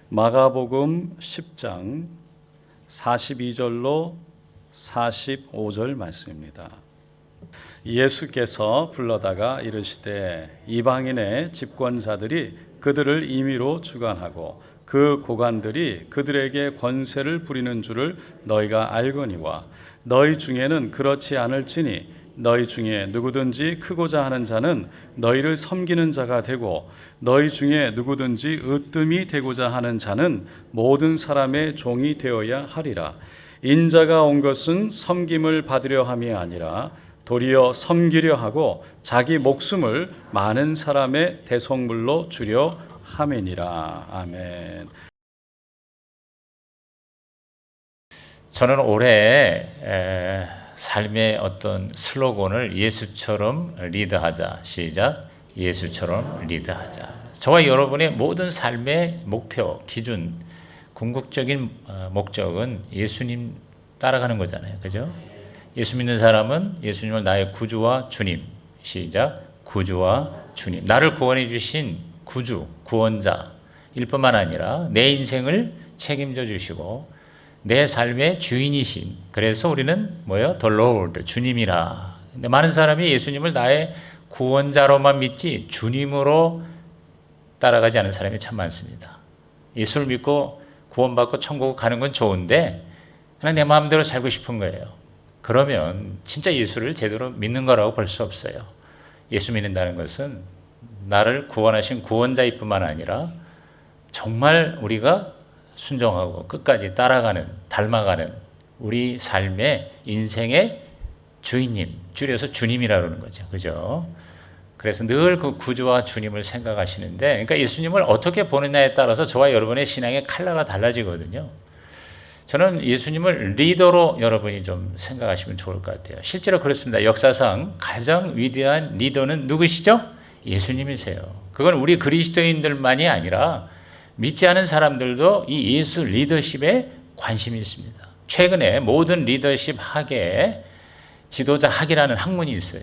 마가복음 10장 42절로 45절 말씀입니다. 예수께서 불러다가 이르시되 이방인의 집권자들이 그들을 임의로 주관하고 그 고관들이 그들에게 권세를 부리는 줄을 너희가 알거니와 너희 중에는 그렇지 않을지니 너희 중에 누구든지 크고자 하는 자는 너희를 섬기는 자가 되고 너희 중에 누구든지 으뜸이 되고자 하는 자는 모든 사람의 종이 되어야 하리라. 인자가 온 것은 섬김을 받으려 함이 아니라 도리어 섬기려 하고 자기 목숨을 많은 사람의 대속물로 주려 함이니라. 아멘. 저는 올해 삶의 어떤 슬로건을 예수처럼 리드하자. 시작. 예수처럼 리드하자. 저와 여러분의 모든 삶의 목표, 기준, 궁극적인 목적은 예수님 따라가는 거잖아요. 그죠? 예수 믿는 사람은 예수님을 나의 구주와 주님. 시작. 구주와 주님. 나를 구원해 주신 구주, 구원자 일 뿐만 아니라 내 인생을 책임져 주시고 내 삶의 주인이신, 그래서 우리는 뭐예요? The Lord, 주님이라. 근데 많은 사람이 예수님을 나의 구원자로만 믿지 주님으로 따라가지 않은 사람이 참 많습니다. 예수를 믿고 구원받고 천국 가는 건 좋은데 그냥 내 마음대로 살고 싶은 거예요. 그러면 진짜 예수를 제대로 믿는 거라고 볼 수 없어요. 예수 믿는다는 것은 나를 구원하신 구원자일 뿐만 아니라 정말 우리가 순종하고 끝까지 따라가는, 닮아가는 우리 삶의 인생의 주인님, 줄여서 주님이라고 그러는 거죠. 그죠? 그래서 늘 그 구주와 주님을 생각하시는데, 그러니까 예수님을 어떻게 보느냐에 따라서 저와 여러분의 신앙의 컬러가 달라지거든요. 저는 예수님을 리더로 여러분이 좀 생각하시면 좋을 것 같아요. 실제로 그렇습니다. 역사상 가장 위대한 리더는 누구시죠? 예수님이세요. 그건 우리 그리스도인들만이 아니라 믿지 않은 사람들도 이 예수 리더십에 관심이 있습니다. 최근에 모든 리더십 학에 지도자 학이라는 학문이 있어요.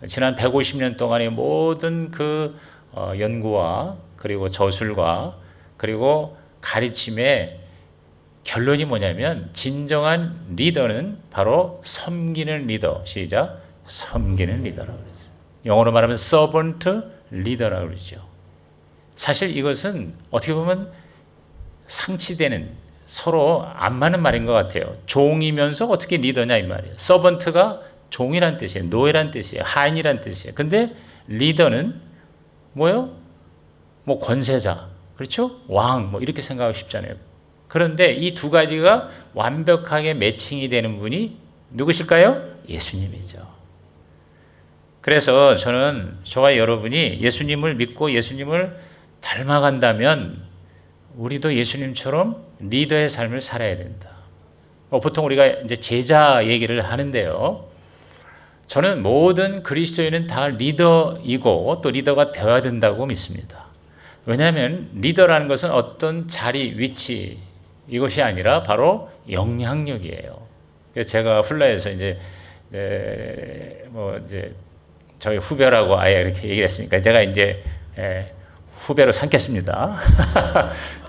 지난 150년 동안의 모든 그 연구와 그리고 저술과 그리고 가르침의 결론이 뭐냐면 진정한 리더는 바로 섬기는 리더. 시작. 섬기는 리더라고 그랬어요. 영어로 말하면 servant leader라고 그러죠. 사실 이것은 어떻게 보면 상치되는, 서로 안 맞는 말인 것 같아요. 종이면서 어떻게 리더냐 이 말이에요. 서번트가 종이란 뜻이에요. 노예란 뜻이에요. 하인이란 뜻이에요. 근데 리더는 뭐예요? 뭐 권세자, 그렇죠? 왕, 뭐 이렇게 생각하고 싶잖아요. 그런데 이 두 가지가 완벽하게 매칭이 되는 분이 누구실까요? 예수님이죠. 그래서 저와 여러분이 예수님을 믿고 예수님을 닮아간다면 우리도 예수님처럼 리더의 삶을 살아야 된다. 보통 우리가 이제 제자 얘기를 하는데요. 저는 모든 그리스도인은 다 리더이고 또 리더가 되어야 된다고 믿습니다. 왜냐하면 리더라는 것은 어떤 자리, 위치 이것이 아니라 바로 영향력이에요. 그래서 제가 훌라에서 이제 저희 후배라고 아예 이렇게 얘기를 했으니까 제가 이제 후배로 삼겠습니다.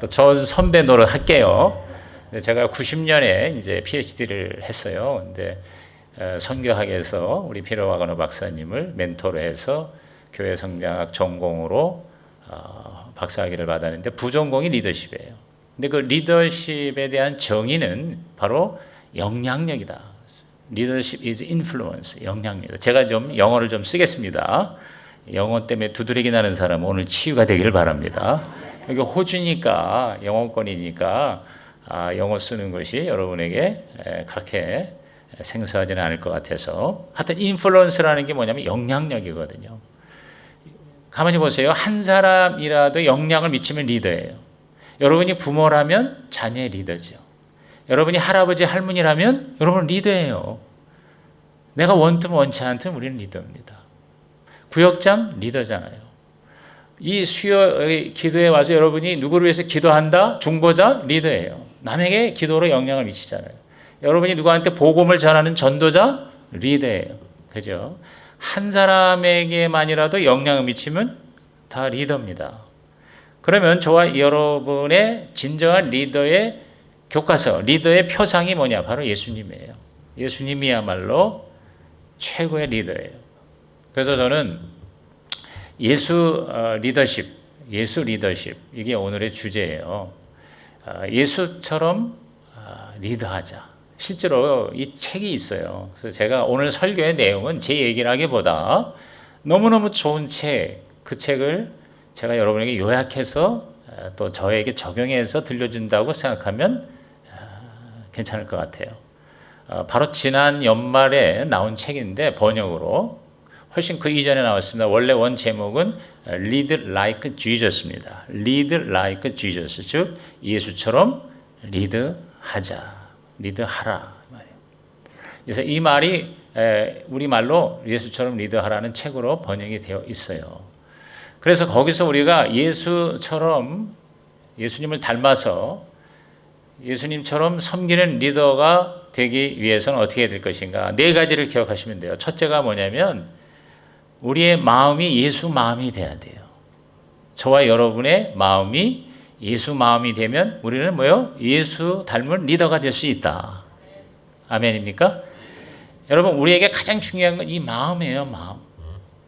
또 저 선배 노릇 할게요. 제가 90년에 이제 PhD를 했어요. 근데 선교학에서 우리 피터 와거너 박사님을 멘토로 해서 교회 성장학 전공으로 박사학위를 받았는데 부전공이 리더십이에요. 근데 그 리더십에 대한 정의는 바로 영향력이다. Leadership is influence, 영향력. 제가 좀 영어를 좀 쓰겠습니다. 영어 때문에 두드러기 나는 사람은 오늘 치유가 되기를 바랍니다. 여기 호주니까 영어권이니까 영어 쓰는 것이 여러분에게 그렇게 생소하지는 않을 것 같아서 하여튼 인플루언스라는 게 뭐냐면 영향력이거든요. 가만히 보세요. 한 사람이라도 영향을 미치면 리더예요. 여러분이 부모라면 자녀의 리더죠. 여러분이 할아버지 할머니라면 여러분은 리더예요. 내가 원든 원치 않든 우리는 리더입니다. 구역장 리더잖아요. 이 수요 기도에 와서 여러분이 누구를 위해서 기도한다? 중보자 리더예요. 남에게 기도로 영향을 미치잖아요. 여러분이 누구한테 복음을 전하는 전도자 리더예요. 그죠? 한 사람에게만이라도 영향을 미치면 다 리더입니다. 그러면 저와 여러분의 진정한 리더의 교과서, 리더의 표상이 뭐냐? 바로 예수님이에요. 예수님이야말로 최고의 리더예요. 그래서 저는 예수 리더십, 이게 오늘의 주제예요. 예수처럼 리드하자. 실제로 이 책이 있어요. 그래서 제가 오늘 설교의 내용은 제 얘기를 하기보다 너무너무 좋은 책, 그 책을 제가 여러분에게 요약해서 또 저에게 적용해서 들려준다고 생각하면 괜찮을 것 같아요. 바로 지난 연말에 나온 책인데 번역으로 훨씬 그 이전에 나왔습니다. 원래 원 제목은 Lead Like Jesus입니다. Lead Like Jesus, 즉 예수처럼 리드하자, 리드하라 말이에요. 그래서 이 말이 우리말로 예수처럼 리드하라는 책으로 번역이 되어 있어요. 그래서 거기서 우리가 예수처럼 예수님을 닮아서 예수님처럼 섬기는 리더가 되기 위해서는 어떻게 해야 될 것인가? 네 가지를 기억하시면 돼요. 첫째가 뭐냐면 우리의 마음이 예수 마음이 돼야 돼요. 저와 여러분의 마음이 예수 마음이 되면 우리는 뭐요? 예수 닮은 리더가 될 수 있다. 아멘입니까? 여러분, 우리에게 가장 중요한 건 이 마음이에요, 마음.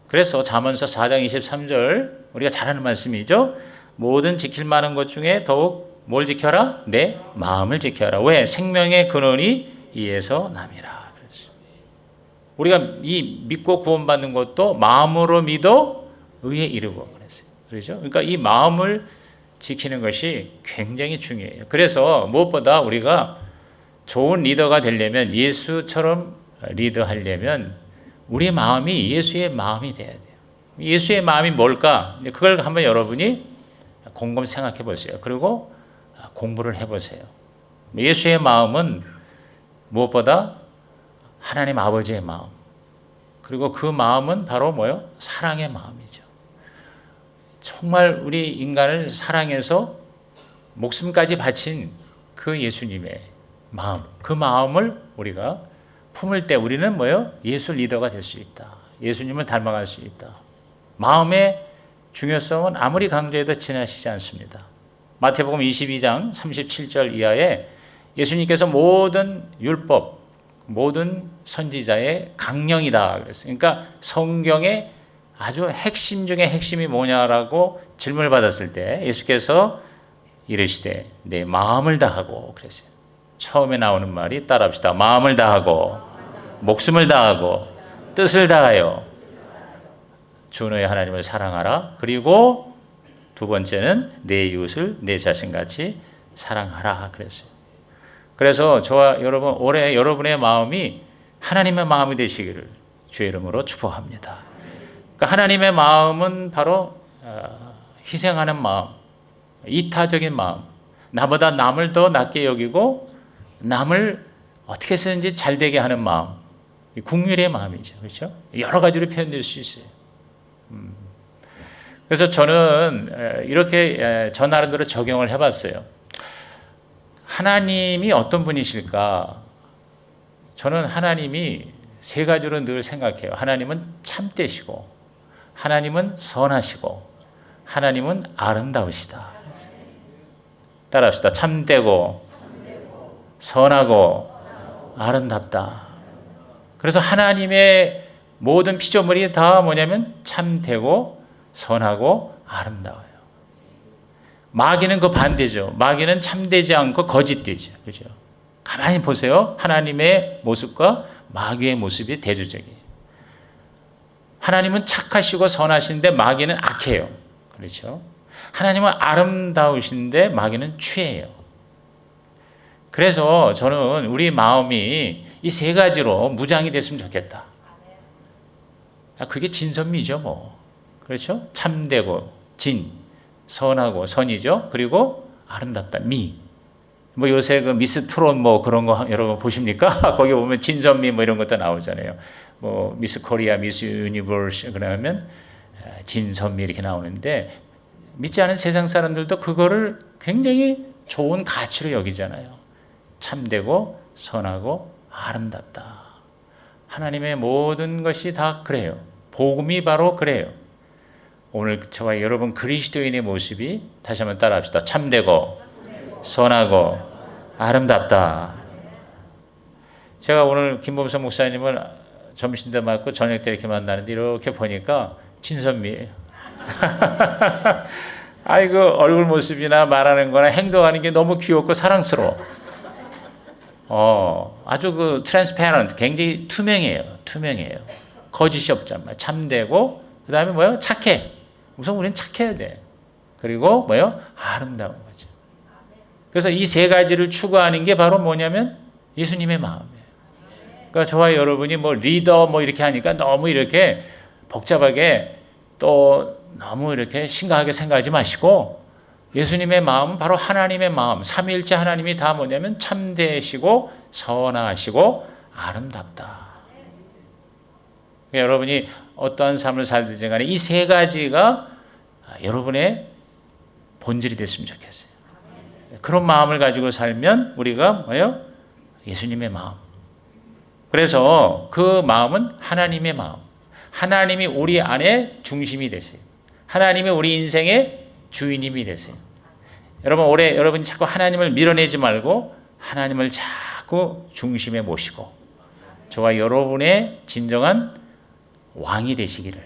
그래서 잠언서 4장 23절 우리가 잘 아는 말씀이죠. 모든 지킬 만한 것 중에 더욱 뭘 지켜라? 내 마음을 지켜라. 왜? 생명의 근원이 이에서 남이라. 우리가 이 믿고 구원받는 것도 마음으로 믿어 의에 이르고 그랬어요. 그렇죠? 그러니까 이 마음을 지키는 것이 굉장히 중요해요. 그래서 무엇보다 우리가 좋은 리더가 되려면 예수처럼 리드하려면 우리의 마음이 예수의 마음이 돼야 돼요. 예수의 마음이 뭘까? 그걸 한번 여러분이 곰곰 생각해 보세요. 그리고 공부를 해 보세요. 예수의 마음은 무엇보다 하나님 아버지의 마음. 그리고 그 마음은 바로 뭐요? 사랑의 마음이죠. 정말 우리 인간을 사랑해서 목숨까지 바친 그 예수님의 마음. 그 마음을 우리가 품을 때 우리는 뭐요? 예수 리더가 될 수 있다. 예수님을 닮아갈 수 있다. 마음의 중요성은 아무리 강조해도 지나치지 않습니다. 마태복음 22장 37절 이하에 예수님께서 모든 율법, 모든 선지자의 강령이다 그랬어요. 그러니까 성경의 아주 핵심 중에 핵심이 뭐냐라고 질문을 받았을 때 예수께서 이르시되 내 마음을 다하고 그랬어요. 처음에 나오는 말이 따라합시다. 마음을 다하고 목숨을 다하고 뜻을 다하여 주 너의 하나님을 사랑하라. 그리고 두 번째는 내 이웃을 내 자신같이 사랑하라 그랬어요. 그래서 저와 여러분 올해 여러분의 마음이 하나님의 마음이 되시기를 주의 이름으로 축복합니다. 그러니까 하나님의 마음은 바로 희생하는 마음, 이타적인 마음, 나보다 남을 더 낮게 여기고 남을 어떻게 해서든지 잘 되게 하는 마음, 국률의 마음이죠. 그렇죠? 여러 가지로 표현될 수 있어요. 그래서 저는 이렇게 저 나름대로 적용을 해봤어요. 하나님이 어떤 분이실까? 저는 하나님이 세 가지로 늘 생각해요. 하나님은 참되시고, 하나님은 선하시고, 하나님은 아름다우시다. 따라합시다. 참되고, 선하고, 아름답다. 그래서 하나님의 모든 피조물이 다 뭐냐면 참되고, 선하고, 아름다워요. 마귀는 그 반대죠. 마귀는 참되지 않고 거짓되죠. 그죠? 가만히 보세요. 하나님의 모습과 마귀의 모습이 대조적이에요. 하나님은 착하시고 선하신데 마귀는 악해요. 그렇죠? 하나님은 아름다우신데 마귀는 취해요. 그래서 저는 우리 마음이 이 세 가지로 무장이 됐으면 좋겠다. 그게 진선미죠, 뭐. 그렇죠? 참되고 진, 선하고 선이죠. 그리고 아름답다, 미. 뭐 요새 그 미스 트롯 뭐 그런 거 여러분 보십니까? 거기 보면 진선미 뭐 이런 것도 나오잖아요. 뭐 미스 코리아, 미스 유니버스 그러면 진선미 이렇게 나오는데 믿지 않은 세상 사람들도 그거를 굉장히 좋은 가치로 여기잖아요. 참되고 선하고 아름답다. 하나님의 모든 것이 다 그래요. 복음이 바로 그래요. 오늘 저와 여러분 그리스도인의 모습이 다시 한번 따라합시다. 참되고 선하고 아름답다. 제가 오늘 김범선 목사님을 점심때 맞고 저녁 때 이렇게 만나는데 이렇게 보니까 진선미예요. 아이고 얼굴 모습이나 말하는 거나 행동하는 게 너무 귀엽고 사랑스러워. 아주 그 트랜스페런트, 굉장히 투명해요. 거짓이 없잖아요. 참되고 그다음에 뭐요? 착해. 우선 우리는 착해야 돼. 그리고 뭐요? 아름다운 거죠. 그래서 이 세 가지를 추구하는 게 바로 뭐냐면 예수님의 마음이에요. 그러니까 저와 여러분이 뭐 리더 뭐 이렇게 하니까 너무 이렇게 복잡하게 또 너무 이렇게 심각하게 생각하지 마시고 예수님의 마음은 바로 하나님의 마음, 삼위일체 하나님이 다 뭐냐면 참되시고 선하시고 아름답다. 그러니까 여러분이 어떠한 삶을 살든지 간에 이 세 가지가 여러분의 본질이 됐으면 좋겠어요. 그런 마음을 가지고 살면 우리가 뭐예요? 예수님의 마음. 그래서 그 마음은 하나님의 마음. 하나님이 우리 안에 중심이 되세요. 하나님이 우리 인생의 주인님이 되세요. 여러분 올해 여러분이 자꾸 하나님을 밀어내지 말고 하나님을 자꾸 중심에 모시고 저와 여러분의 진정한 왕이 되시기를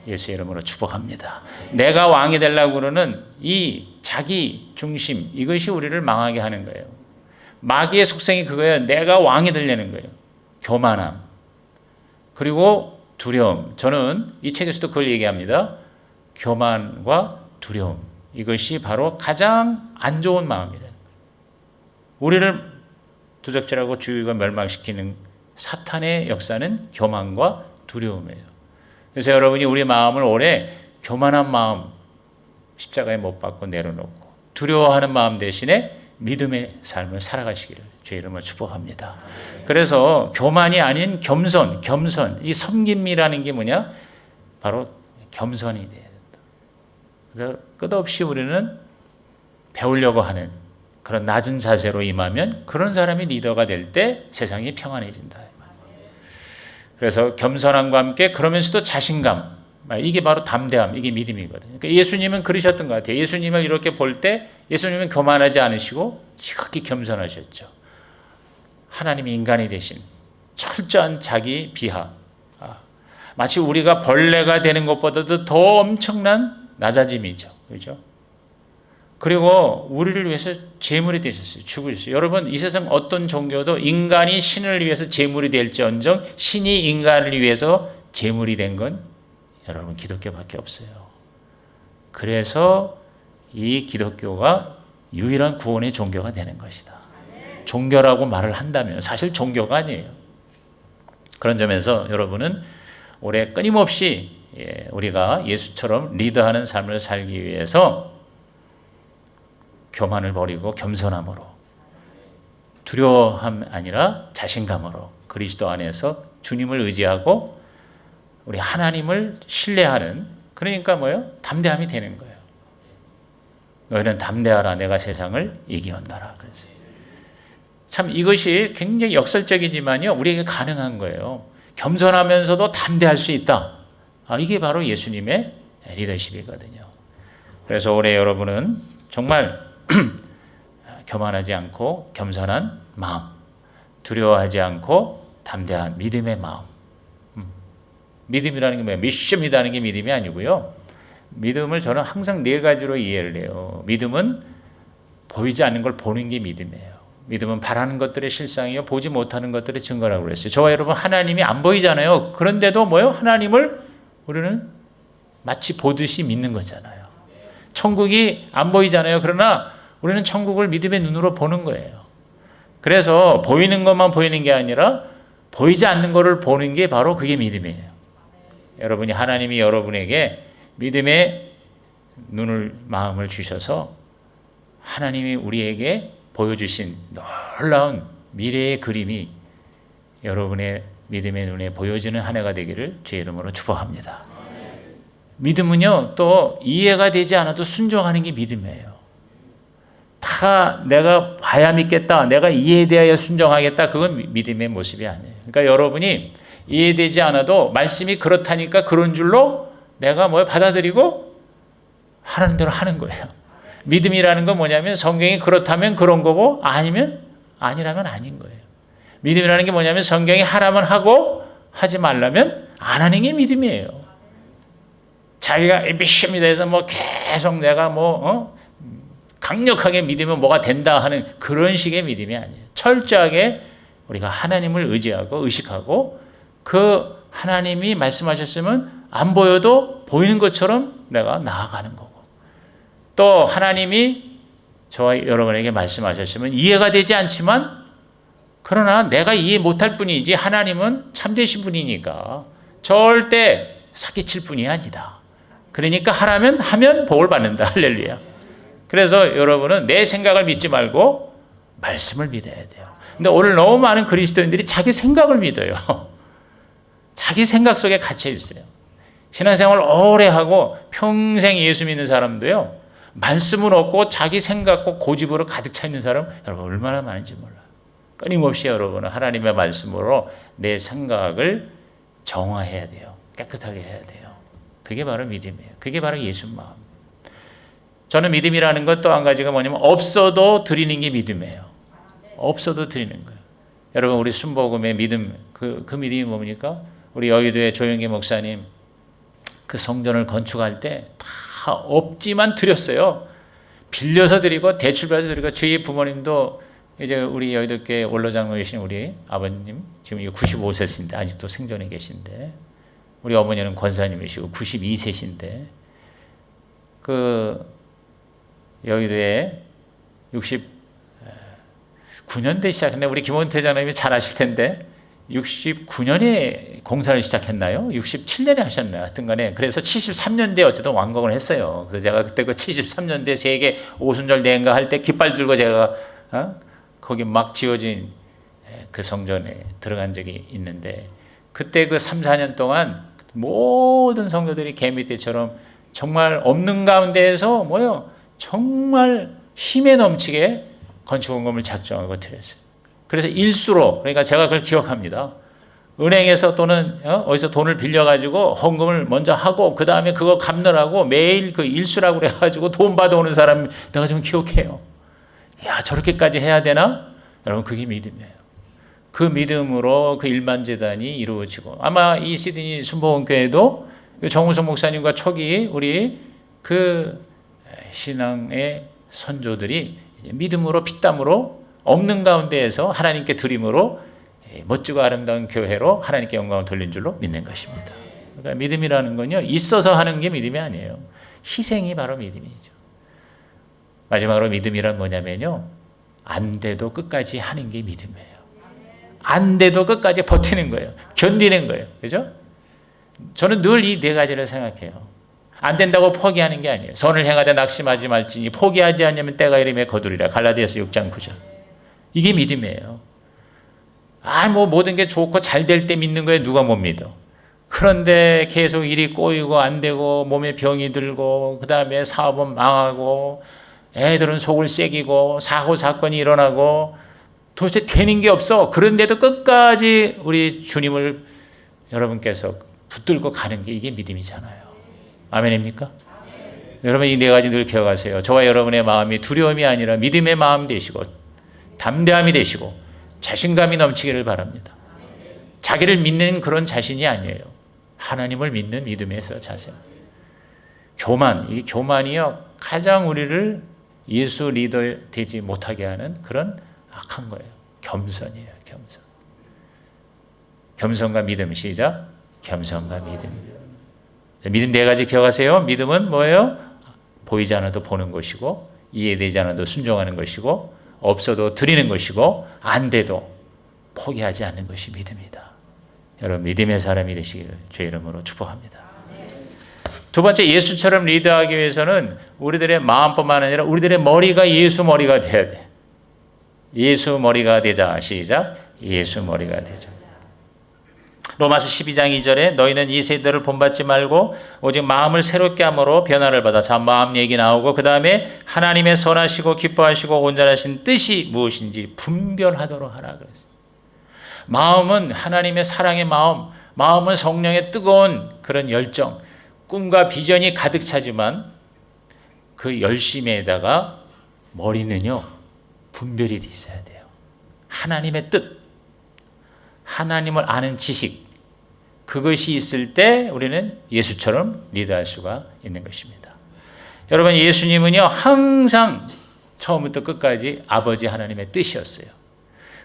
예수의 이름으로 축복합니다. 내가 왕이 되려고 그러는 이 자기 중심 이것이 우리를 망하게 하는 거예요. 마귀의 속성이 그거예요. 내가 왕이 되려는 거예요. 교만함 그리고 두려움. 저는 이 책에서도 그걸 얘기합니다. 교만과 두려움 이것이 바로 가장 안 좋은 마음이래요. 우리를 도적질하고 주의가 멸망시키는 사탄의 역사는 교만과 두려움이에요. 그래서 여러분이 우리 마음을 올해 교만한 마음 십자가에 못 박고 내려놓고 두려워하는 마음 대신에 믿음의 삶을 살아가시기를 주의 이름으로 축복합니다. 그래서 교만이 아닌 겸손 이 섬김이라는 게 뭐냐? 바로 겸손이 돼야 된다. 그래서 끝없이 우리는 배우려고 하는 그런 낮은 자세로 임하면 그런 사람이 리더가 될 때 세상이 평안해진다. 그래서 겸손함과 함께 그러면서도 자신감 이게 바로 담대함 이게 믿음이거든요. 그러니까 예수님은 그러셨던 것 같아요. 예수님을 이렇게 볼 때 예수님은 교만하지 않으시고 지극히 겸손하셨죠. 하나님이 인간이 되신 철저한 자기 비하 마치 우리가 벌레가 되는 것보다도 더 엄청난 낮아짐이죠. 그렇죠? 그리고 우리를 위해서 제물이 되셨어요. 죽으셨어요. 여러분 이 세상 어떤 종교도 인간이 신을 위해서 제물이 될지언정 신이 인간을 위해서 제물이 된 건 여러분 기독교밖에 없어요. 그래서 이 기독교가 유일한 구원의 종교가 되는 것이다. 종교라고 말을 한다면 사실 종교가 아니에요. 그런 점에서 여러분은 올해 끊임없이 우리가 예수처럼 리더하는 삶을 살기 위해서 교만을 버리고 겸손함으로 두려워함 아니라 자신감으로 그리스도 안에서 주님을 의지하고 우리 하나님을 신뢰하는 그러니까 뭐예요? 담대함이 되는 거예요. 너희는 담대하라 내가 세상을 이기었노라. 참 이것이 굉장히 역설적이지만요 우리에게 가능한 거예요. 겸손하면서도 담대할 수 있다. 이게 바로 예수님의 리더십이거든요. 그래서 올해 여러분은 정말 교만하지 않고 겸손한 마음, 두려워하지 않고 담대한 믿음의 마음. 믿음이라는 게 뭐예요? 미션이라는 게 믿음이 아니고요. 믿음을 저는 항상 네 가지로 이해를 해요. 믿음은 보이지 않는 걸 보는 게 믿음이에요. 믿음은 바라는 것들의 실상이요 보지 못하는 것들의 증거라고 그랬어요. 저와 여러분 하나님이 안 보이잖아요. 그런데도 뭐예요? 하나님을 우리는 마치 보듯이 믿는 거잖아요. 천국이 안 보이잖아요. 그러나 우리는 천국을 믿음의 눈으로 보는 거예요. 그래서 보이는 것만 보이는 게 아니라 보이지 않는 것을 보는 게 바로 그게 믿음이에요. 여러분이 하나님이 여러분에게 믿음의 눈을 마음을 주셔서 하나님이 우리에게 보여주신 놀라운 미래의 그림이 여러분의 믿음의 눈에 보여지는 한 해가 되기를 주의 이름으로 축복합니다. 믿음은요 또 이해가 되지 않아도 순종하는 게 믿음이에요. 다 내가 봐야 믿겠다, 내가 이해되어야 순종하겠다, 그건 믿음의 모습이 아니에요. 그러니까 여러분이 이해되지 않아도 말씀이 그렇다니까 그런 줄로 내가 받아들이고 하는 대로 하는 거예요. 믿음이라는 건 뭐냐면 성경이 그렇다면 그런 거고 아니면 아니라면 아닌 거예요. 믿음이라는 게 뭐냐면 성경이 하라면 하고 하지 말라면 안 하는 게 믿음이에요. 자기가 믿습니다 해서 계속 내가 강력하게 믿으면 뭐가 된다 하는 그런 식의 믿음이 아니에요. 철저하게 우리가 하나님을 의지하고 의식하고 그 하나님이 말씀하셨으면 안 보여도 보이는 것처럼 내가 나아가는 거고, 또 하나님이 저와 여러분에게 말씀하셨으면 이해가 되지 않지만 그러나 내가 이해 못할 뿐이지 하나님은 참되신 분이니까 절대 사기칠 분이 아니다. 그러니까 하라면 하면 복을 받는다. 할렐루야. 그래서 여러분은 내 생각을 믿지 말고 말씀을 믿어야 돼요. 근데 오늘 너무 많은 그리스도인들이 자기 생각을 믿어요. 자기 생각 속에 갇혀 있어요. 신앙생활 오래 하고 평생 예수 믿는 사람도요, 말씀은 없고 자기 생각과 고집으로 가득 차 있는 사람 여러분 얼마나 많은지 몰라요. 끊임없이 여러분은 하나님의 말씀으로 내 생각을 정화해야 돼요. 깨끗하게 해야 돼요. 그게 바로 믿음이에요. 그게 바로 예수 마음. 저는 믿음이라는 것 또 한 가지가 뭐냐면 없어도 드리는 게 믿음이에요. 없어도 드리는 거예요. 여러분 우리 순복음의 믿음, 그 믿음이 뭡니까? 우리 여의도의 조영기 목사님 그 성전을 건축할 때 다 없지만 드렸어요. 빌려서 드리고 대출 받아서 드리고, 저희 부모님도 이제 우리 여의도교회 원로장로이신 우리 아버님 지금 95세신데 아직도 생존해 계신데, 우리 어머니는 권사님이시고 92세신데 그 여의도에 69년대 시작했네. 우리 김원태 장로님이 잘 아실 텐데 69년에 공사를 시작했나요? 67년에 하셨나요? 하여튼 간에 그래서 73년대에 어쨌든 완공을 했어요. 그래서 제가 그때 그 73년대 세계 오순절 내인가 할 때 깃발 들고 제가 거기 막 지어진 그 성전에 들어간 적이 있는데, 그때 그 3, 4년 동안 모든 성도들이 개미떼처럼 정말 없는 가운데에서 정말 힘에 넘치게 건축원금을 작정하고 드렸어요. 그래서 일수로, 그러니까 제가 그걸 기억합니다. 은행에서 또는 어디서 돈을 빌려가지고 헌금을 먼저 하고 그 다음에 그거 갚느라고 매일 그 일수라고 그래가지고 돈 받아오는 사람 내가 좀 기억해요. 야, 저렇게까지 해야 되나? 여러분 그게 믿음이에요. 그 믿음으로 그 일만재단이 이루어지고, 아마 이 시드니 순복음교회도 정우성 목사님과 초기 우리 그 신앙의 선조들이 믿음으로 피땀으로 없는 가운데에서 하나님께 드림으로 멋지고 아름다운 교회로 하나님께 영광을 돌린 줄로 믿는 것입니다. 그러니까 믿음이라는 건요, 있어서 하는 게 믿음이 아니에요. 희생이 바로 믿음이죠. 마지막으로 믿음이란 뭐냐면요, 안 돼도 끝까지 하는 게 믿음이에요. 안 돼도 끝까지 버티는 거예요. 견디는 거예요. 그죠? 저는 늘 이 네 가지를 생각해요. 안 된다고 포기하는 게 아니에요. 선을 행하되 낙심하지 말지니 포기하지 않으면 때가 이름에 거두리라. 갈라디아서 6장 9절. 이게 믿음이에요. 모든 게 좋고 잘 될 때 믿는 거에 누가 못 믿어. 그런데 계속 일이 꼬이고 안 되고 몸에 병이 들고 그 다음에 사업은 망하고 애들은 속을 새기고 사고 사건이 일어나고 도대체 되는 게 없어. 그런데도 끝까지 우리 주님을 여러분께서 붙들고 가는 게 이게 믿음이잖아요. 아멘입니까? 여러분 이 네 가지 늘 기억하세요. 저와 여러분의 마음이 두려움이 아니라 믿음의 마음 되시고 담대함이 되시고 자신감이 넘치기를 바랍니다. 자기를 믿는 그런 자신이 아니에요. 하나님을 믿는 믿음에서 자세. 이 교만이요 가장 우리를 예수 리더 되지 못하게 하는 그런 악한 거예요. 겸손이에요. 겸손. 겸손과 믿음. 시작. 겸손과 믿음. 믿음 네 가지 기억하세요. 믿음은 뭐예요? 보이지 않아도 보는 것이고, 이해되지 않아도 순종하는 것이고, 없어도 드리는 것이고, 안 돼도 포기하지 않는 것이 믿음이다. 여러분 믿음의 사람이 되시기를 주의 이름으로 축복합니다. 두 번째, 예수처럼 리드하기 위해서는 우리들의 마음뿐만 아니라 우리들의 머리가 예수 머리가 돼야 돼. 예수 머리가 되자. 시작. 예수 머리가 되자. 로마서 12장 2절에 너희는 이 세대를 본받지 말고 오직 마음을 새롭게 함으로 변화를 받아. 자, 마음 얘기 나오고 그 다음에 하나님의 선하시고 기뻐하시고 온전하신 뜻이 무엇인지 분별하도록 하라 그랬어요. 마음은 하나님의 사랑의 마음, 마음은 성령의 뜨거운 그런 열정, 꿈과 비전이 가득 차지만 그 열심에다가 머리는요, 분별이 있어야 돼요. 하나님의 뜻, 하나님을 아는 지식, 그것이 있을 때 우리는 예수처럼 리드할 수가 있는 것입니다. 여러분, 예수님은요, 항상 처음부터 끝까지 아버지 하나님의 뜻이었어요.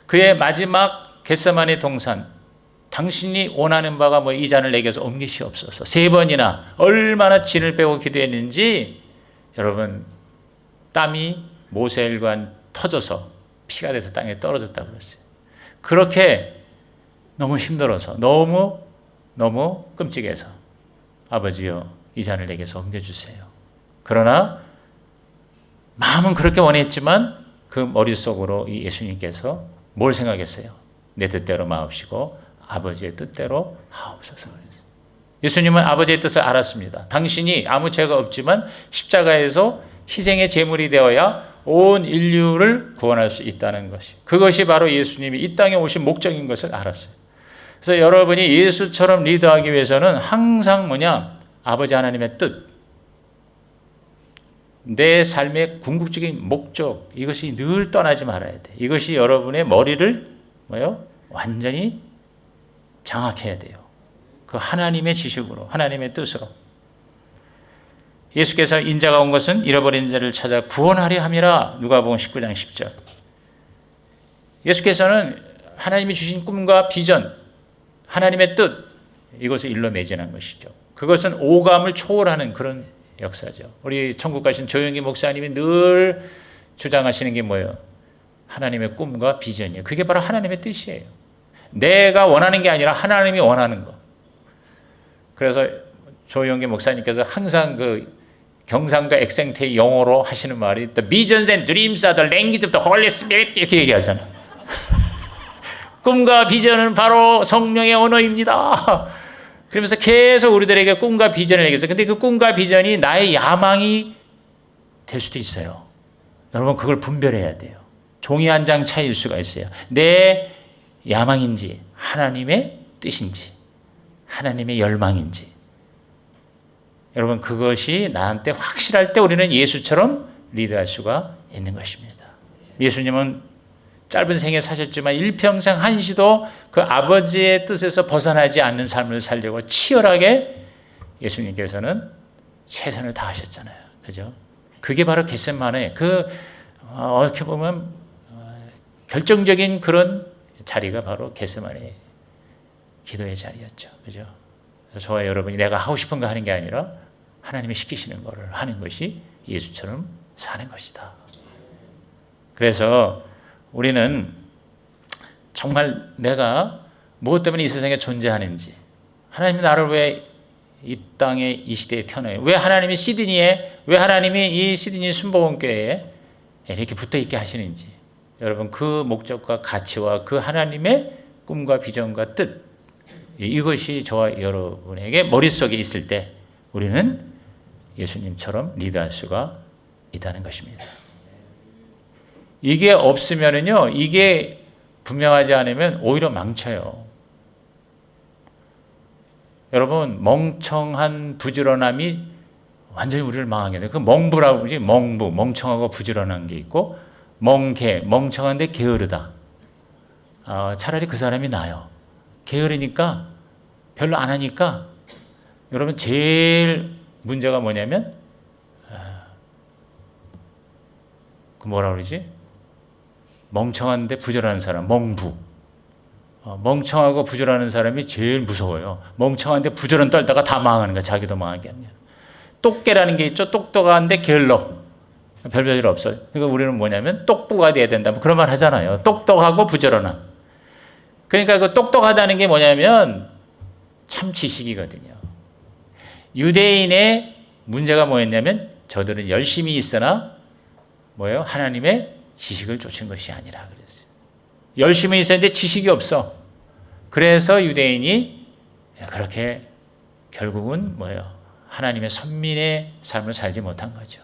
그의 마지막 겟세마네 동산, 당신이 원하는 바가 뭐 이 잔을 내게서 옮기시옵소서. 3번이나 얼마나 진을 빼고 기도했는지 여러분, 땀이 모세혈관 터져서 피가 돼서 땅에 떨어졌다고 그랬어요. 그렇게 너무 힘들어서 너무 끔찍해서 아버지요, 이 잔을 내게서 옮겨주세요. 그러나 마음은 그렇게 원했지만 그 머릿속으로 이 예수님께서 뭘 생각했어요? 내 뜻대로 마옵시고 아버지의 뜻대로 하옵소서. 예수님은 아버지의 뜻을 알았습니다. 당신이 아무 죄가 없지만 십자가에서 희생의 제물이 되어야 온 인류를 구원할 수 있다는 것이, 그것이 바로 예수님이 이 땅에 오신 목적인 것을 알았어요. 그래서 여러분이 예수처럼 리드하기 위해서는 항상 아버지 하나님의 뜻, 내 삶의 궁극적인 목적, 이것이 늘 떠나지 말아야 돼. 이것이 여러분의 머리를 완전히 장악해야 돼요. 그 하나님의 지식으로, 하나님의 뜻으로. 예수께서 인자가 온 것은 잃어버린 자를 찾아 구원하려 함이라. 누가복음 19장 10절. 예수께서는 하나님이 주신 꿈과 비전, 하나님의 뜻, 이것을 일러 매진한 것이죠. 그것은 오감을 초월하는 그런 역사죠. 우리 천국 가신 조영기 목사님이 늘 주장하시는 게 뭐예요? 하나님의 꿈과 비전이에요. 그게 바로 하나님의 뜻이에요. 내가 원하는 게 아니라 하나님이 원하는 거. 그래서 조영기 목사님께서 항상 그 경상도 액센트의 영어로 하시는 말이 The visions and dreams are the language of the Holy Spirit, 이렇게 얘기하잖아요. 꿈과 비전은 바로 성령의 언어입니다. 그러면서 계속 우리들에게 꿈과 비전을 얘기했어요. 근데 그 꿈과 비전이 나의 야망이 될 수도 있어요. 여러분, 그걸 분별해야 돼요. 종이 한 장 차이일 수가 있어요. 내 야망인지 하나님의 뜻인지 하나님의 열망인지. 여러분, 그것이 나한테 확실할 때 우리는 예수처럼 리드할 수가 있는 것입니다. 예수님은 짧은 생에 사셨지만 일평생 한시도 그 아버지의 뜻에서 벗어나지 않는 삶을 살려고 치열하게 예수님께서는 최선을 다하셨잖아요. 그죠? 그게 바로 겟세마네, 어떻게 보면 결정적인 그런 자리가 바로 겟세마네 기도의 자리였죠. 그죠? 저와 여러분이 내가 하고 싶은 거 하는 게 아니라 하나님이 시키시는 거를 하는 것이 예수처럼 사는 것이다. 그래서 우리는 정말 내가 무엇 때문에 이 세상에 존재하는지, 하나님이 나를 왜 이 땅에 이 시대에 태어나요? 왜 하나님이 왜 하나님이 이 시드니 순복음교회에 이렇게 붙어 있게 하시는지, 여러분 그 목적과 가치와 그 하나님의 꿈과 비전과 뜻, 이것이 저와 여러분에게 머릿속에 있을 때 우리는 예수님처럼 리드할 수가 있다는 것입니다. 이게 없으면은요, 이게 분명하지 않으면 오히려 망쳐요. 여러분, 멍청한 부지런함이 완전히 우리를 망하게 돼요. 그 멍부라고 그러지, 멍청하고 부지런한 게 있고, 멍청한데 게으르다. 차라리 그 사람이 나아요. 게으르니까, 별로 안 하니까, 여러분 제일 문제가 뭐냐면, 그 뭐라 그러지? 멍청한데 부지런한 사람, 멍부. 멍청하고 부지런한 사람이 제일 무서워요. 멍청한데 부지런 떨다가 다 망하는 거야. 자기도 망하게 아니야. 똑개라는 게 있죠. 똑똑한데 게을러. 별별 없어요. 그러니까 우리는 뭐냐면 똑부가 돼야 된다. 그런 말 하잖아요. 똑똑하고 부지런함. 그러니까 그 똑똑하다는 게 뭐냐면 참 지식이거든요. 유대인의 문제가 뭐였냐면 저들은 열심히 있으나 하나님의 지식을 쫓은 것이 아니라 그랬어요. 열심히 있었는데 지식이 없어. 그래서 유대인이 그렇게 결국은 하나님의 선민의 삶을 살지 못한 거죠.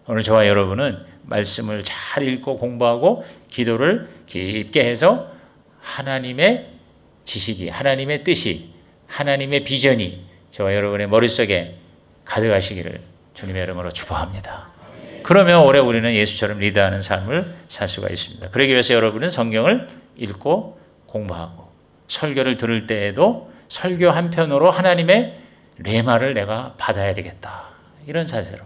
오늘 저와 여러분은 말씀을 잘 읽고 공부하고 기도를 깊게 해서 하나님의 지식이, 하나님의 뜻이, 하나님의 비전이 저와 여러분의 머릿속에 가득하시기를 주님의 이름으로 축복합니다. 그러면 올해 우리는 예수처럼 리드하는 삶을 살 수가 있습니다. 그러기 위해서 여러분은 성경을 읽고 공부하고 설교를 들을 때에도 설교 한편으로 하나님의 레마를 내가 받아야 되겠다. 이런 자세로.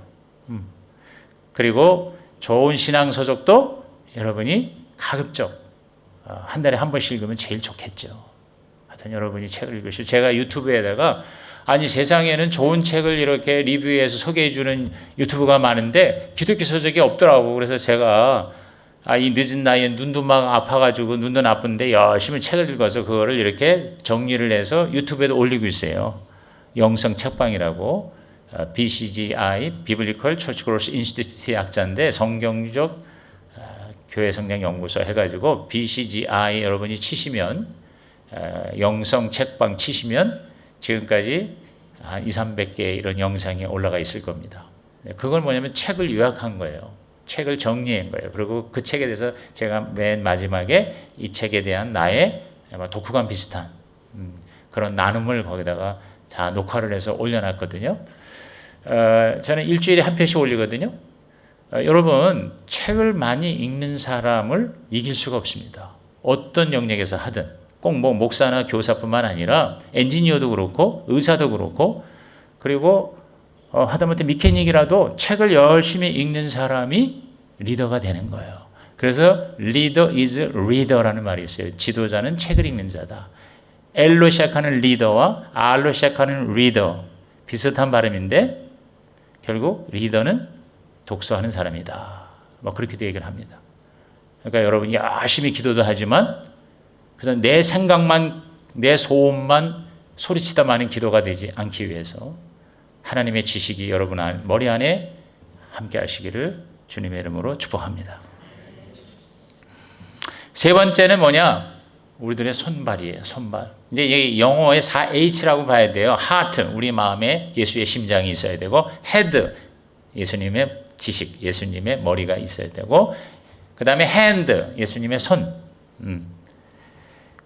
그리고 좋은 신앙서적도 여러분이 가급적 한 달에 한 번씩 읽으면 제일 좋겠죠. 하여튼 여러분이 책을 읽으시고 제가 유튜브에다가 아니 세상에는 좋은 책을 이렇게 리뷰해서 소개해 주는 유튜브가 많은데 기독교 서적이 없더라고. 그래서 제가 이 늦은 나이에 눈도 막 아파가지고 눈도 나쁜데 열심히 책을 읽어서 그거를 이렇게 정리를 해서 유튜브에도 올리고 있어요. 영성 책방이라고 BCGI Biblical Church Growth Institute의 약자인데 성경적 교회 성장 연구소 해가지고 BCGI 여러분이 치시면 영성 책방 치시면 지금까지 한 200~300개 이런 영상이 올라가 있을 겁니다. 그걸 뭐냐면 책을 요약한 거예요. 책을 정리한 거예요. 그리고 그 책에 대해서 제가 맨 마지막에 이 책에 대한 나의 아마 독후감 비슷한 그런 나눔을 거기다가 다 녹화를 해서 올려놨거든요. 저는 일주일에 한 편씩 올리거든요. 여러분 책을 많이 읽는 사람을 이길 수가 없습니다. 어떤 영역에서 하든 꼭 뭐 목사나 교사뿐만 아니라 엔지니어도 그렇고 의사도 그렇고 그리고 하다못해 미케닉이라도 책을 열심히 읽는 사람이 리더가 되는 거예요. 그래서 leader is reader라는 말이 있어요. 지도자는 책을 읽는 자다. L로 시작하는 리더와 R로 시작하는 reader 비슷한 발음인데 결국 리더는 독서하는 사람이다. 뭐 그렇게도 얘기를 합니다. 그러니까 여러분이 열심히 기도도 하지만 그래서 내 생각만 내 소원만 소리치다 마는 기도가 되지 않기 위해서 하나님의 지식이 여러분 머리 안에 함께 하시기를 주님의 이름으로 축복합니다. 세 번째는 뭐냐? 우리들의 손발이에요. 손발. 이제 이 영어의 4H라고 봐야 돼요. heart, 우리 마음에 예수의 심장이 있어야 되고 head, 예수님의 지식, 예수님의 머리가 있어야 되고 그 다음에 hand, 예수님의 손.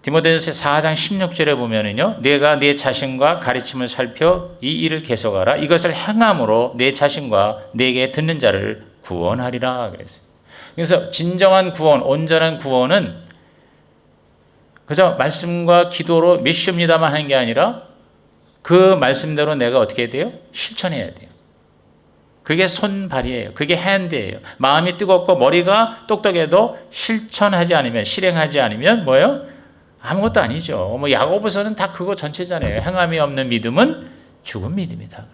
디모데전서 4장 16절에 보면은요, 내가 네 자신과 가르침을 살펴 이 일을 계속하라. 이것을 행함으로 내 자신과 내게 듣는 자를 구원하리라 그랬어요. 그래서 진정한 구원, 온전한 구원은 그저 말씀과 기도로 믿습니다만 하는 게 아니라 그 말씀대로 내가 어떻게 해야 돼요? 실천해야 돼요. 그게 손발이에요. 그게 핸드예요. 마음이 뜨겁고 머리가 똑똑해도 실천하지 않으면, 실행하지 않으면 뭐예요? 아무것도 아니죠. 뭐 야고보서는 다 그거 전체잖아요. 행함이 없는 믿음은 죽은 믿음이다.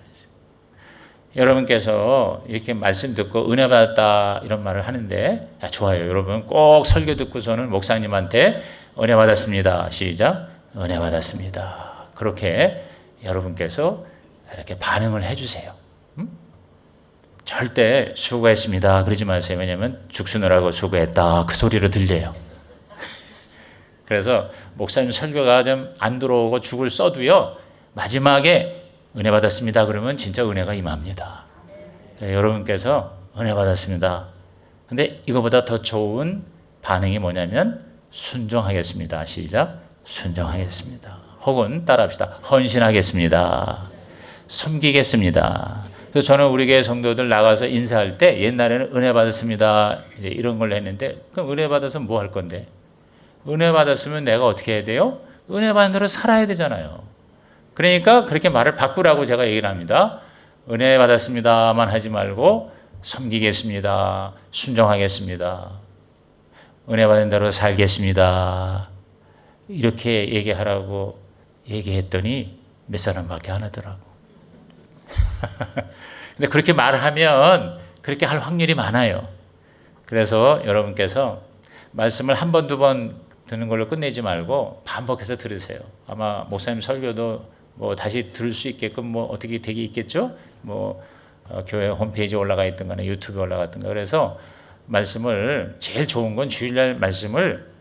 여러분께서 이렇게 말씀 듣고 은혜 받았다 이런 말을 하는데 좋아요. 여러분 꼭 설교 듣고서는 목사님한테 은혜 받았습니다. 시작. 은혜 받았습니다. 그렇게 여러분께서 이렇게 반응을 해주세요. 절대 수고했습니다. 그러지 마세요. 왜냐하면 죽수느라고 수고했다. 그 소리로 들려요. 그래서 목사님 설교가 좀 안 들어오고 죽을 써도요. 마지막에 은혜 받았습니다. 그러면 진짜 은혜가 임합니다. 네, 여러분께서 은혜 받았습니다. 근데 이거보다 더 좋은 반응이 뭐냐면 순종하겠습니다. 시작. 순종하겠습니다. 혹은 따라합시다. 헌신하겠습니다. 섬기겠습니다. 그래서 저는 우리 교회 성도들 나가서 인사할 때 옛날에는 은혜 받았습니다. 이제 이런 걸 했는데 그럼 은혜 받아서 뭐 할 건데? 은혜 받았으면 내가 어떻게 해야 돼요? 은혜 받은 대로 살아야 되잖아요. 그러니까 그렇게 말을 바꾸라고 제가 얘기를 합니다. 은혜 받았습니다만 하지 말고 섬기겠습니다. 순종하겠습니다. 은혜 받은 대로 살겠습니다. 이렇게 얘기하라고 얘기했더니 몇 사람밖에 안 하더라고. 근데 그렇게 말을 하면 그렇게 할 확률이 많아요. 그래서 여러분께서 말씀을 한 번, 두 번 듣는 걸로 끝내지 말고 반복해서 들으세요. 아마 목사님 설교도 뭐 다시 들을 수 있게끔 뭐 어떻게 되게 있겠죠? 뭐 교회 홈페이지에 올라가 있던가나 유튜브에 올라갔던가. 그래서 말씀을 제일 좋은 건 주일날 말씀을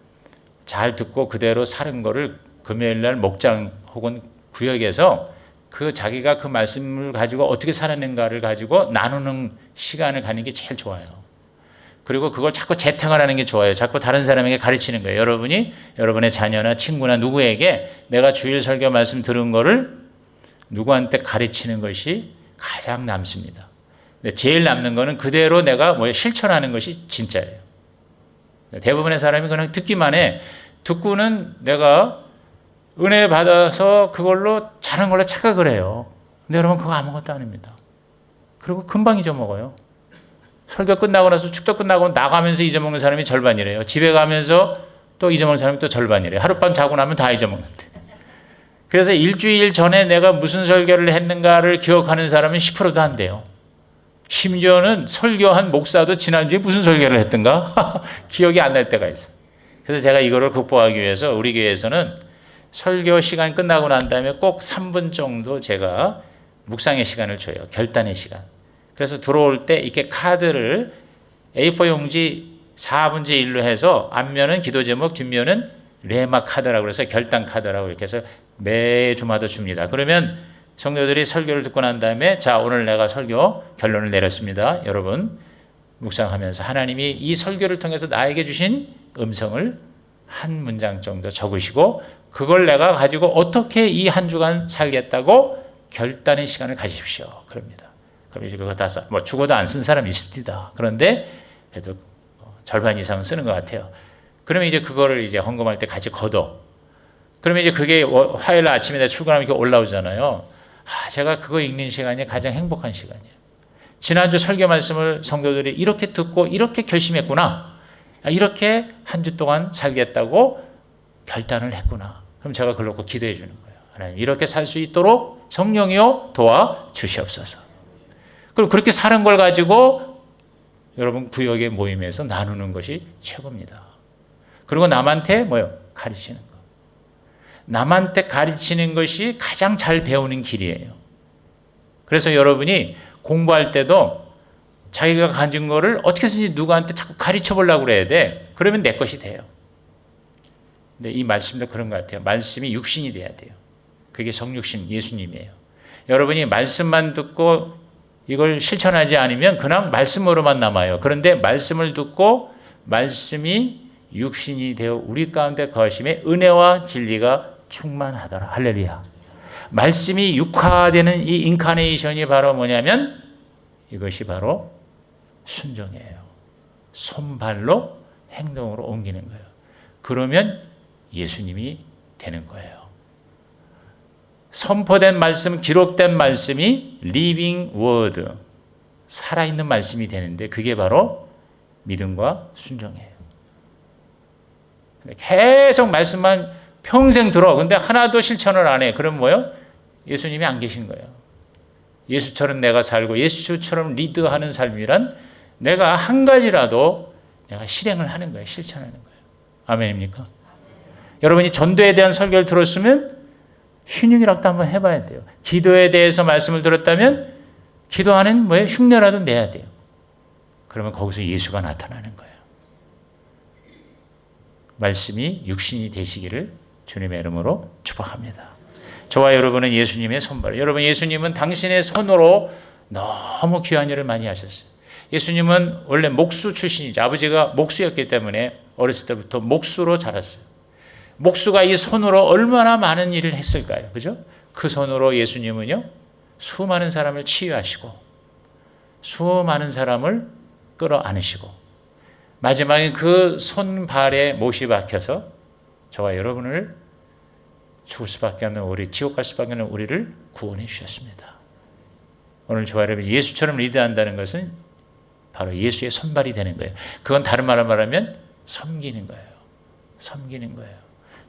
잘 듣고 그대로 사는 거를 금요일날 목장 혹은 구역에서 그 자기가 그 말씀을 가지고 어떻게 살아낸가를 가지고 나누는 시간을 갖는 게 제일 좋아요. 그리고 그걸 자꾸 재탕을 하는 게 좋아요. 자꾸 다른 사람에게 가르치는 거예요. 여러분이 여러분의 자녀나 친구나 누구에게 내가 주일 설교 말씀 들은 거를 누구한테 가르치는 것이 가장 남습니다. 근데 제일 남는 거는 그대로 내가 실천하는 것이 진짜예요. 대부분의 사람이 그냥 듣기만 해. 듣고는 내가 은혜 받아서 그걸로 잘한 걸로 착각을 해요. 근데 여러분 그거 아무것도 아닙니다. 그리고 금방 잊어먹어요. 설교 끝나고 나서 축도 끝나고 나가면서 잊어먹는 사람이 절반이래요. 집에 가면서 또 잊어먹는 사람이 또 절반이래요. 하룻밤 자고 나면 다 잊어먹는데. 그래서 일주일 전에 내가 무슨 설교를 했는가를 기억하는 사람은 10%도 안 돼요. 심지어는 설교한 목사도 지난주에 무슨 설교를 했던가 기억이 안 날 때가 있어요. 그래서 제가 이거를 극복하기 위해서 우리 교회에서는 설교 시간 끝나고 난 다음에 꼭 3분 정도 제가 묵상의 시간을 줘요. 결단의 시간. 그래서 들어올 때 이렇게 카드를 A4 용지 4분의 1로 해서 앞면은 기도 제목, 뒷면은 레마 카드라고 해서 결단 카드라고 이렇게 해서 매주마다 줍니다. 그러면 성도들이 설교를 듣고 난 다음에 자, 오늘 내가 설교 결론을 내렸습니다. 여러분 묵상하면서 하나님이 이 설교를 통해서 나에게 주신 음성을 한 문장 정도 적으시고 그걸 내가 가지고 어떻게 이 한 주간 살겠다고 결단의 시간을 가지십시오. 그럽니다. 그럼 이제 그거 다 죽어도 안 쓴 사람이 있습니다. 그런데 그래도 절반 이상은 쓰는 것 같아요. 그러면 이제 그거를 이제 헌금할 때 같이 걷어. 그러면 이제 그게 화요일 아침에 내가 출근하면 이렇게 올라오잖아요. 제가 그거 읽는 시간이 가장 행복한 시간이에요. 지난주 설교 말씀을 성도들이 이렇게 듣고 이렇게 결심했구나. 이렇게 한 주 동안 살겠다고 결단을 했구나. 그럼 제가 그걸 놓고 기도해 주는 거예요. 하나님 이렇게 살 수 있도록 성령이여 도와 주시옵소서. 그럼 그렇게 사는 걸 가지고 여러분 구역의 모임에서 나누는 것이 최고입니다. 그리고 남한테 가르치는 거. 남한테 가르치는 것이 가장 잘 배우는 길이에요. 그래서 여러분이 공부할 때도 자기가 가진 거를 어떻게 해서든지 누구한테 자꾸 가르쳐 보려고 그래야 돼. 그러면 내 것이 돼요. 근데 이 말씀도 그런 것 같아요. 말씀이 육신이 돼야 돼요. 그게 성육신 예수님이에요. 여러분이 말씀만 듣고 이걸 실천하지 않으면 그냥 말씀으로만 남아요. 그런데 말씀을 듣고 말씀이 육신이 되어 우리 가운데 거하심에 은혜와 진리가 충만하더라. 할렐루야. 말씀이 육화되는 이 인카네이션이 바로 뭐냐면 이것이 바로 순종이에요. 손발로 행동으로 옮기는 거예요. 그러면 예수님이 되는 거예요. 선포된 말씀, 기록된 말씀이 리빙 워드, 살아있는 말씀이 되는데 그게 바로 믿음과 순종이에요. 계속 말씀만 평생 들어. 근데 하나도 실천을 안 해. 그럼 뭐예요? 예수님이 안 계신 거예요. 예수처럼 내가 살고 예수처럼 리드하는 삶이란 내가 한 가지라도 내가 실행을 하는 거예요. 실천하는 거예요. 아멘입니까? 여러분이 전도에 대한 설교를 들었으면 신용이라도 한번 해봐야 돼요. 기도에 대해서 말씀을 들었다면 기도하는 흉내라도 내야 돼요. 그러면 거기서 예수가 나타나는 거예요. 말씀이 육신이 되시기를 주님의 이름으로 축복합니다. 저와 여러분은 예수님의 손발. 여러분 예수님은 당신의 손으로 너무 귀한 일을 많이 하셨어요. 예수님은 원래 목수 출신이죠. 아버지가 목수였기 때문에 어렸을 때부터 목수로 자랐어요. 목수가 이 손으로 얼마나 많은 일을 했을까요? 그죠? 그 손으로 예수님은요, 수많은 사람을 치유하시고, 수많은 사람을 끌어안으시고, 마지막에 그 손발에 못이 박혀서 저와 여러분을 죽을 수밖에 없는 지옥 갈 수밖에 없는 우리를 구원해 주셨습니다. 오늘 저와 여러분 예수처럼 리드한다는 것은 바로 예수의 손발이 되는 거예요. 그건 다른 말로 말하면 섬기는 거예요. 섬기는 거예요.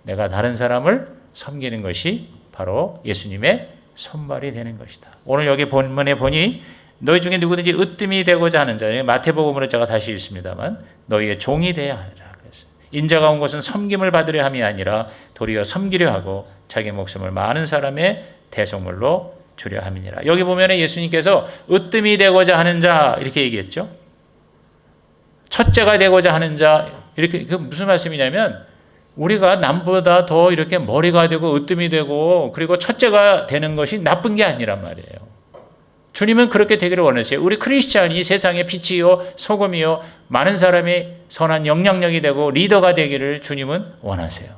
내가 다른 사람을 섬기는 것이 바로 예수님의 손발이 되는 것이다. 오늘 여기 본문에 보니 너희 중에 누구든지 으뜸이 되고자 하는 자, 마태복음으로 제가 다시 읽습니다만 너희의 종이 되어야 하리라. 인자가 온 것은 섬김을 받으려 함이 아니라 도리어 섬기려 하고 자기 목숨을 많은 사람의 대속물로 주려 함이니라. 여기 보면 예수님께서 으뜸이 되고자 하는 자 이렇게 얘기했죠. 첫째가 되고자 하는 자 이렇게 그 무슨 말씀이냐면 우리가 남보다 더 이렇게 머리가 되고 으뜸이 되고 그리고 첫째가 되는 것이 나쁜 게 아니란 말이에요. 주님은 그렇게 되기를 원하세요. 우리 크리스찬이 세상의 빛이요 소금이요 많은 사람이 선한 영향력이 되고 리더가 되기를 주님은 원하세요.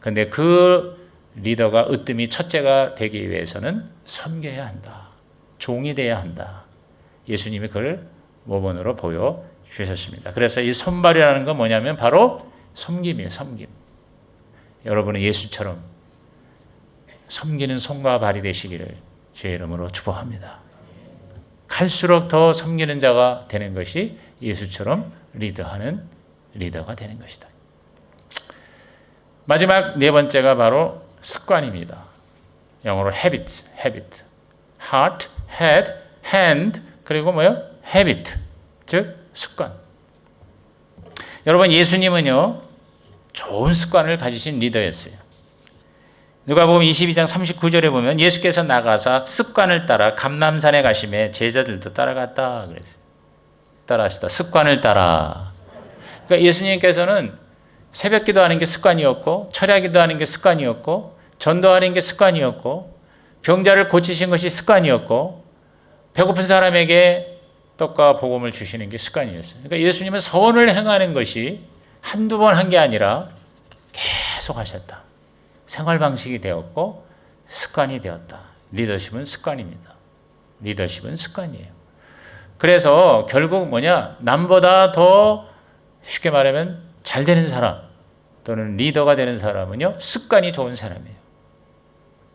그런데 그 리더가 으뜸이 첫째가 되기 위해서는 섬겨야 한다. 종이 돼야 한다. 예수님이 그걸 모범으로 보여주셨습니다. 그래서 이 손발이라는 건 뭐냐면 바로 섬김이에요. 섬김. 여러분은 예수처럼 섬기는 손과 발이 되시기를 주의 이름으로 축복합니다. 갈수록 더 섬기는 자가 되는 것이 예수처럼 리더하는 리더가 되는 것이다. 마지막 네 번째가 바로 습관입니다. 영어로 habit, heart, head, hand, 그리고 뭐요? habit, 즉 습관. 여러분 예수님은요 좋은 습관을 가지신 리더였어요. 누가복음 22장 39절에 보면 예수께서 나가사 습관을 따라 감람산에 가심에 제자들도 따라갔다 그랬어요. 따라하시다. 습관을 따라. 그러니까 예수님께서는 새벽 기도하는 게 습관이었고 철야 기도하는 게 습관이었고 전도하는 게 습관이었고 병자를 고치신 것이 습관이었고 배고픈 사람에게 떡과 복음을 주시는 게 습관이었어요. 그러니까 예수님은 선을 행하는 것이 한두 번 한 게 아니라 계속 하셨다. 생활 방식이 되었고 습관이 되었다. 리더십은 습관입니다. 리더십은 습관이에요. 그래서 결국 뭐냐? 남보다 더 쉽게 말하면 잘 되는 사람 또는 리더가 되는 사람은요. 습관이 좋은 사람이에요.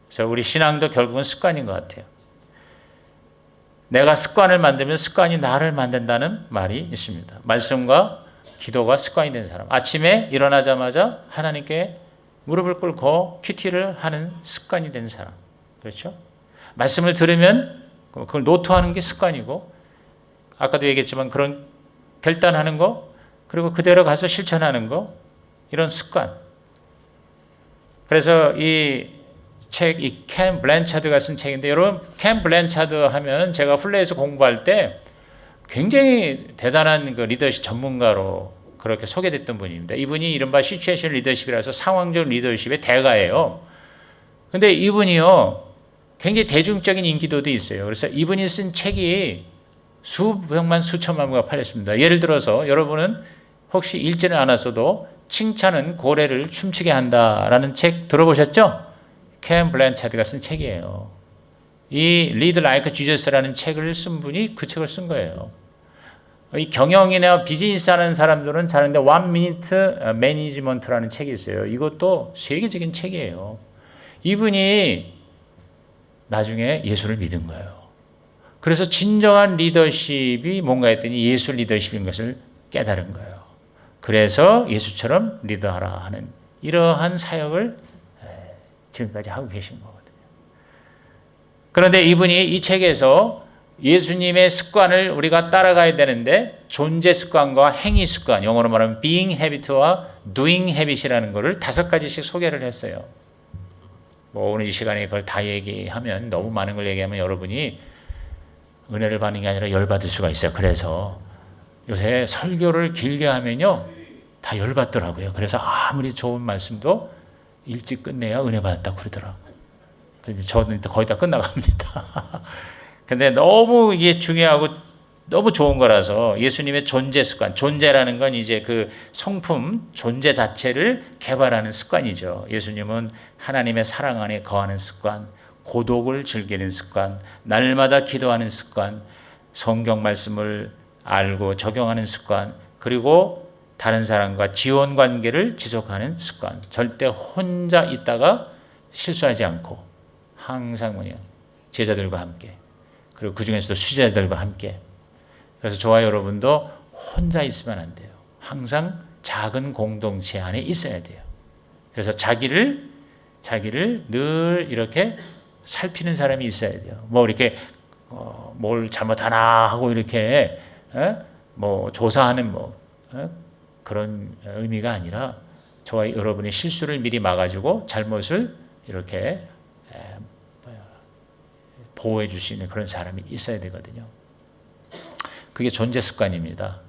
그래서 우리 신앙도 결국은 습관인 것 같아요. 내가 습관을 만들면 습관이 나를 만든다는 말이 있습니다. 말씀과 기도가 습관이 된 사람. 아침에 일어나자마자 하나님께 무릎을 꿇고 큐티를 하는 습관이 된 사람. 그렇죠? 말씀을 들으면 그걸 노트하는 게 습관이고 아까도 얘기했지만 그런 결단하는 거 그리고 그대로 가서 실천하는 거 이런 습관. 그래서 이 책, 이 켄 블랜차드가 쓴 책인데 여러분 켄 블랜차드 하면 제가 플레이에서 공부할 때 굉장히 대단한 그 리더십 전문가로 그렇게 소개됐던 분입니다. 이분이 이른바 시츄에이션 리더십이라서 상황적 리더십의 대가예요. 근데 이분이요 굉장히 대중적인 인기도도 있어요. 그래서 이분이 쓴 책이 수백만 수천만 부가 팔렸습니다. 예를 들어서 여러분은 혹시 읽지는 않았어도 칭찬은 고래를 춤추게 한다라는 책 들어보셨죠? 켄 블랜차드가 쓴 책이에요. 이 Lead Like Jesus라는 책을 쓴 분이 그 책을 쓴 거예요. 이 경영이나 비즈니스 하는 사람들은 자는데 One Minute Management라는 책이 있어요. 이것도 세계적인 책이에요. 이분이 나중에 예수를 믿은 거예요. 그래서 진정한 리더십이 뭔가 했더니 예수 리더십인 것을 깨달은 거예요. 그래서 예수처럼 리더하라 하는 이러한 사역을 지금까지 하고 계신 거거든요. 그런데 이분이 이 책에서 예수님의 습관을 우리가 따라가야 되는데 존재 습관과 행위 습관, 영어로 말하면 being habit와 doing habit이라는 것을 5가지씩 소개를 했어요. 뭐 오늘 이 시간에 그걸 다 얘기하면 너무 많은 걸 얘기하면 여러분이 은혜를 받는 게 아니라 열받을 수가 있어요. 그래서 요새 설교를 길게 하면요 다 열받더라고요. 그래서 아무리 좋은 말씀도 일찍 끝내야 은혜 받았다고 그러더라고요. 저는 거의 다 끝나갑니다. 근데 너무 이게 중요하고 너무 좋은 거라서 예수님의 존재 습관, 존재라는 건 이제 그 성품, 존재 자체를 개발하는 습관이죠. 예수님은 하나님의 사랑 안에 거하는 습관, 고독을 즐기는 습관, 날마다 기도하는 습관, 성경 말씀을 알고 적용하는 습관, 그리고 다른 사람과 지원 관계를 지속하는 습관. 절대 혼자 있다가 실수하지 않고 항상 제자들과 함께 그리고 그 중에서도 수제자들과 함께. 그래서 저와 여러분도 혼자 있으면 안 돼요. 항상 작은 공동체 안에 있어야 돼요. 그래서 자기를 늘 이렇게 살피는 사람이 있어야 돼요. 뭐 이렇게 뭘 잘못하나 하고 이렇게 뭐 조사하는 그런 의미가 아니라 저와 여러분의 실수를 미리 막아주고 잘못을 이렇게 보호해 줄 수 있는 그런 사람이 있어야 되거든요. 그게 존재 습관입니다.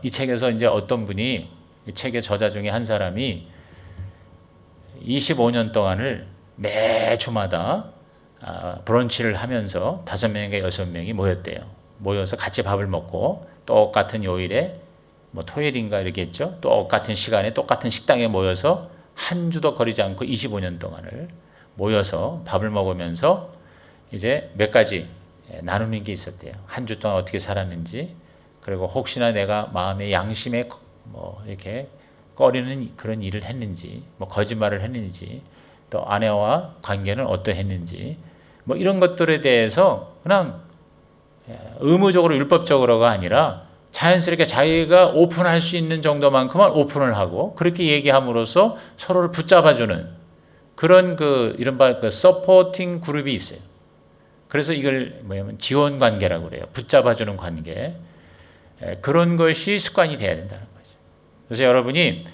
이 책에서 이제 어떤 분이 이 책의 저자 중에 한 사람이 25년 동안을 매주마다 브런치를 하면서 5명인가 6명이 모였대요. 모여서 같이 밥을 먹고 똑같은 요일에 뭐 토요일인가 이렇게 했죠. 똑같은 시간에 똑같은 식당에 모여서 한 주도 거리지 않고 25년 동안을 모여서 밥을 먹으면서 이제 몇 가지 나누는 게 있었대요. 한 주 동안 어떻게 살았는지, 그리고 혹시나 내가 마음의 양심에 뭐 이렇게 꺼리는 그런 일을 했는지, 뭐 거짓말을 했는지, 또 아내와 관계는 어떠했는지, 뭐 이런 것들에 대해서 그냥 의무적으로 율법적으로가 아니라 자연스럽게 자기가 오픈할 수 있는 정도만큼만 오픈을 하고 그렇게 얘기함으로써 서로를 붙잡아주는 그런 이른바 서포팅 그룹이 있어요. 그래서 이걸 뭐냐면 지원 관계라고 그래요. 붙잡아주는 관계. 그런 것이 습관이 돼야 된다는 거죠. 그래서 여러분이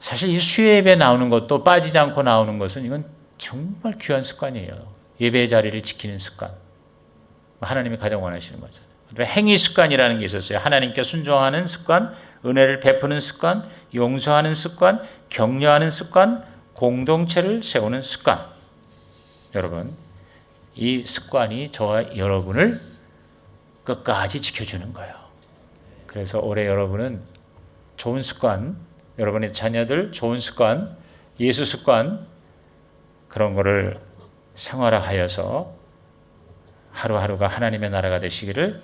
사실 이 수요 예배 나오는 것도 빠지지 않고 나오는 것은 이건 정말 귀한 습관이에요. 예배 자리를 지키는 습관. 하나님이 가장 원하시는 거잖아요. 행위 습관이라는 게 있었어요. 하나님께 순종하는 습관, 은혜를 베푸는 습관, 용서하는 습관, 격려하는 습관, 공동체를 세우는 습관. 여러분, 이 습관이 저와 여러분을 끝까지 지켜주는 거예요. 그래서 올해 여러분은 좋은 습관, 여러분의 자녀들 좋은 습관, 예수 습관 그런 거를 생활화하여서 하루하루가 하나님의 나라가 되시기를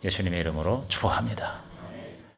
예수님의 이름으로 축복합니다.